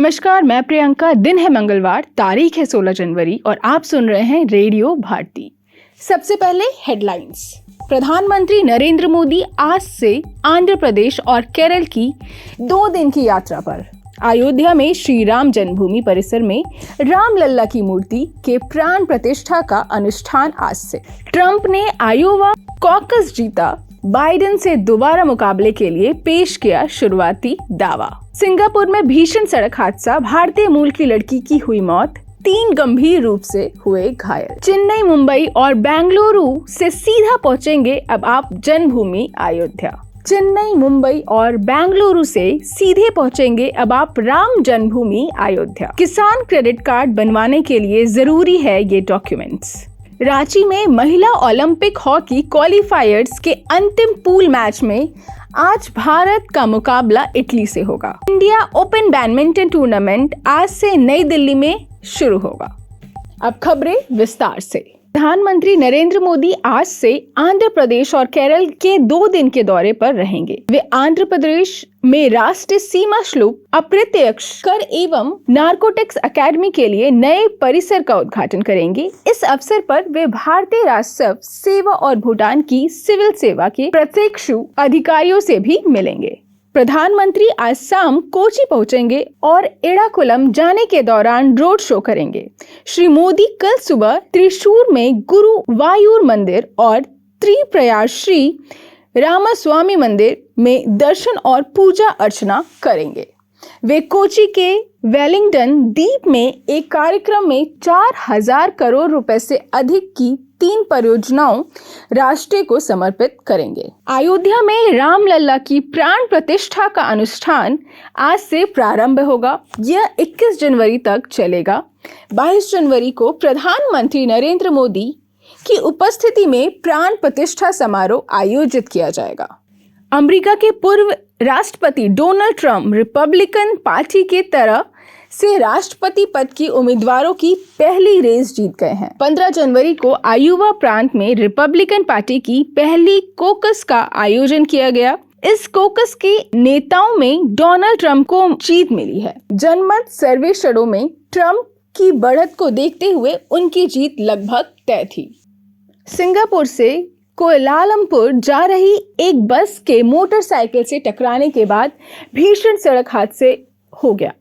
नमस्कार, मैं प्रियंका। दिन है मंगलवार, तारीख है 16 जनवरी और आप सुन रहे हैं रेडियो भारती। सबसे पहले हेडलाइंस। प्रधानमंत्री नरेंद्र मोदी आज से आंध्र प्रदेश और केरल की 2 दिन की यात्रा पर। अयोध्या में श्री राम जन्मभूमि परिसर में रामलल्ला की मूर्ति के प्राण प्रतिष्ठा का अनुष्ठान आज से। ट्रंप ने आयोवा कॉकस जीता, बाइडेन से दोबारा मुकाबले के लिए पेश किया शुरुआती दावा। सिंगापुर में भीषण सड़क हादसा, भारतीय मूल की लड़की की हुई मौत, 3 गंभीर रूप से हुए घायल। चेन्नई, मुंबई और बेंगलुरु से सीधा पहुंचेंगे अब आप जन्मभूमि अयोध्या। चेन्नई, मुंबई और बेंगलुरु से सीधे पहुंचेंगे अब आप राम जन्मभूमि अयोध्या। किसान क्रेडिट कार्ड बनवाने के लिए जरूरी है ये डॉक्यूमेंट्स। रांची में महिला ओलंपिक हॉकी क्वालिफायर्स के अंतिम पूल मैच में आज भारत का मुकाबला इटली से होगा। इंडिया ओपन बैडमिंटन टूर्नामेंट आज से नई दिल्ली में शुरू होगा। अब खबरें विस्तार से। प्रधानमंत्री नरेंद्र मोदी आज से आंध्र प्रदेश और केरल के 2 दिन के दौरे पर रहेंगे। वे आंध्र प्रदेश में राष्ट्रीय सीमा शुल्क, अप्रत्यक्ष कर एवं नारकोटिक्स अकेडमी के लिए नए परिसर का उद्घाटन करेंगे। इस अवसर पर वे भारतीय राजस्व सेवा और भूटान की सिविल सेवा के प्रशिक्षु अधिकारियों से भी मिलेंगे। प्रधानमंत्री आज शाम कोची पहुंचेंगे और एड़ाकुलम जाने के दौरान रोड शो करेंगे। श्री मोदी कल सुबह त्रिशूर में गुरुवायूर मंदिर और त्रिप्रयाग श्री रामास्वामी मंदिर में दर्शन और पूजा अर्चना करेंगे। वे कोची के वेलिंगटन द्वीप में एक कार्यक्रम में 4,000 करोड़ रुपए से अधिक की 3 परियोजनाओं राष्ट्र को समर्पित करेंगे। अयोध्या में रामलल्ला की प्राण प्रतिष्ठा का अनुष्ठान आज से प्रारंभ होगा। यह 21 जनवरी तक चलेगा। 22 जनवरी को प्रधानमंत्री नरेंद्र मोदी की उपस्थिति में प्राण प्रतिष्ठा समारोह आयोजित किया जाएगा। अमेरिका के पूर्व राष्ट्रपति डोनाल्ड ट्रंप रिपब्लिकन पार्टी के तरफ से राष्ट्रपति पद की उम्मीदवारों की पहली रेस जीत गए हैं। 15 जनवरी को आयोवा प्रांत में रिपब्लिकन पार्टी की पहली कोकस का आयोजन किया गया। इस कोकस के नेताओं में डोनाल्ड ट्रंप को जीत मिली है। जनमत सर्वेक्षणों में ट्रंप की बढ़त को देखते हुए उनकी जीत लगभग तय थी। सिंगापुर से कोलालमपुर जा रही एक बस के मोटरसाइकिल से टकराने के बाद भीषण सड़क हादसे हो गया।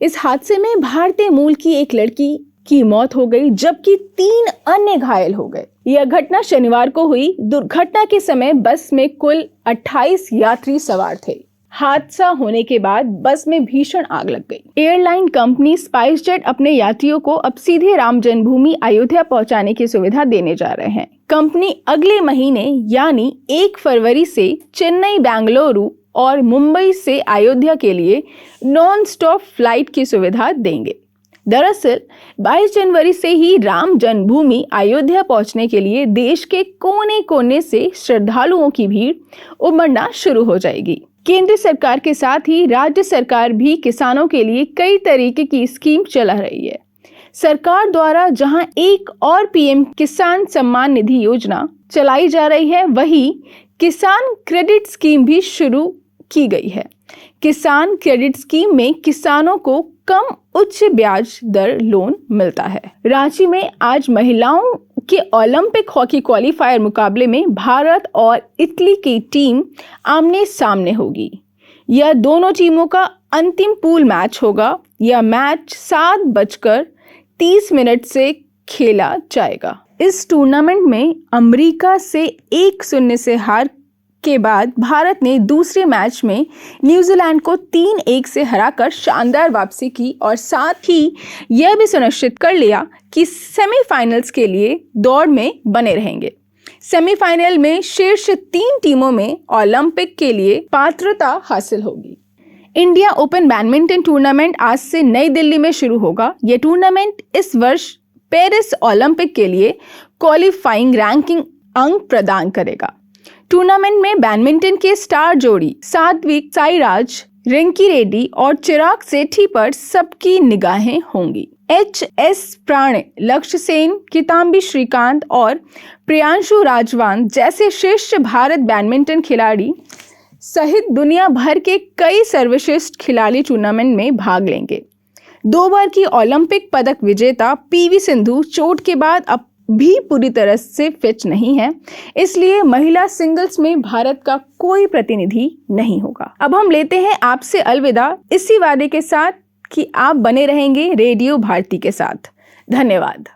इस हादसे में भारतीय मूल की एक लड़की की मौत हो गई, जबकि 3 अन्य घायल हो गए। यह घटना शनिवार को हुई। दुर्घटना के समय बस में कुल 28 यात्री सवार थे। हादसा होने के बाद बस में भीषण आग लग गई। एयरलाइन कंपनी स्पाइसजेट अपने यात्रियों को अब सीधे राम जन्मभूमि अयोध्या पहुंचाने की सुविधा देने जा रहे हैं। कंपनी अगले महीने यानी 1 फरवरी से चेन्नई, बेंगलुरु और मुंबई से अयोध्या के लिए नॉन स्टॉप फ्लाइट की सुविधा देंगे। दरअसल 22 जनवरी से ही राम जन्मभूमि अयोध्या पहुंचने के लिए देश के कोने-कोने से श्रद्धालुओं की भीड़ उमड़ना शुरू हो जाएगी। केंद्र सरकार के साथ ही राज्य सरकार भी किसानों के लिए कई तरीके की स्कीम चला रही है। सरकार द्वारा जहां एक और पीएम किसान सम्मान निधि योजना चलाई जा रही है, वहीं किसान क्रेडिट स्कीम भी शुरू की गई है। किसान क्रेडिट स्कीम में किसानों को कम उच्च ब्याज दर लोन मिलता है। रांची में आज महिलाओं के ओलंपिक हॉकी क्वालिफायर मुकाबले में भारत और इटली की टीम आमने सामने होगी। यह दोनों टीमों का अंतिम पूल मैच होगा। यह मैच 7:30 से खेला जाएगा। इस टूर्नामेंट में अमेरिका से 1-0 से हार के बाद भारत ने दूसरे मैच में न्यूजीलैंड को 3-1 से हराकर शानदार वापसी की और साथ ही यह भी सुनिश्चित कर लिया कि सेमीफाइनल्स के लिए दौड़ में बने रहेंगे। सेमीफाइनल में शीर्ष 3 टीमों में ओलंपिक के लिए पात्रता हासिल होगी। इंडिया ओपन बैडमिंटन टूर्नामेंट आज से नई दिल्ली में शुरू होगा। यह टूर्नामेंट इस वर्ष पेरिस ओलंपिक के लिए क्वालिफाइंग रैंकिंग अंक प्रदान करेगा। टूर्नामेंट में बैडमिंटन के स्टार जोड़ी सात्विक साईराज, रिंकी रेड्डी और चिराग सेठी पर सबकी निगाहें होंगी। एच.एस. प्रणय, लक्ष्य सेन, किदांबी श्रीकांत और प्रियांशु राजवान जैसे श्रेष्ठ भारत बैडमिंटन खिलाड़ी सहित दुनिया भर के कई सर्वश्रेष्ठ खिलाड़ी टूर्नामेंट में भाग लेंगे। 2 बार की ओलंपिक पदक विजेता पीवी सिंधु चोट के बाद अब भी पूरी तरह से फिट नहीं है, इसलिए महिला सिंगल्स में भारत का कोई प्रतिनिधि नहीं होगा। अब हम लेते हैं आपसे अलविदा, इसी वादे के साथ कि आप बने रहेंगे रेडियो भारती के साथ। धन्यवाद।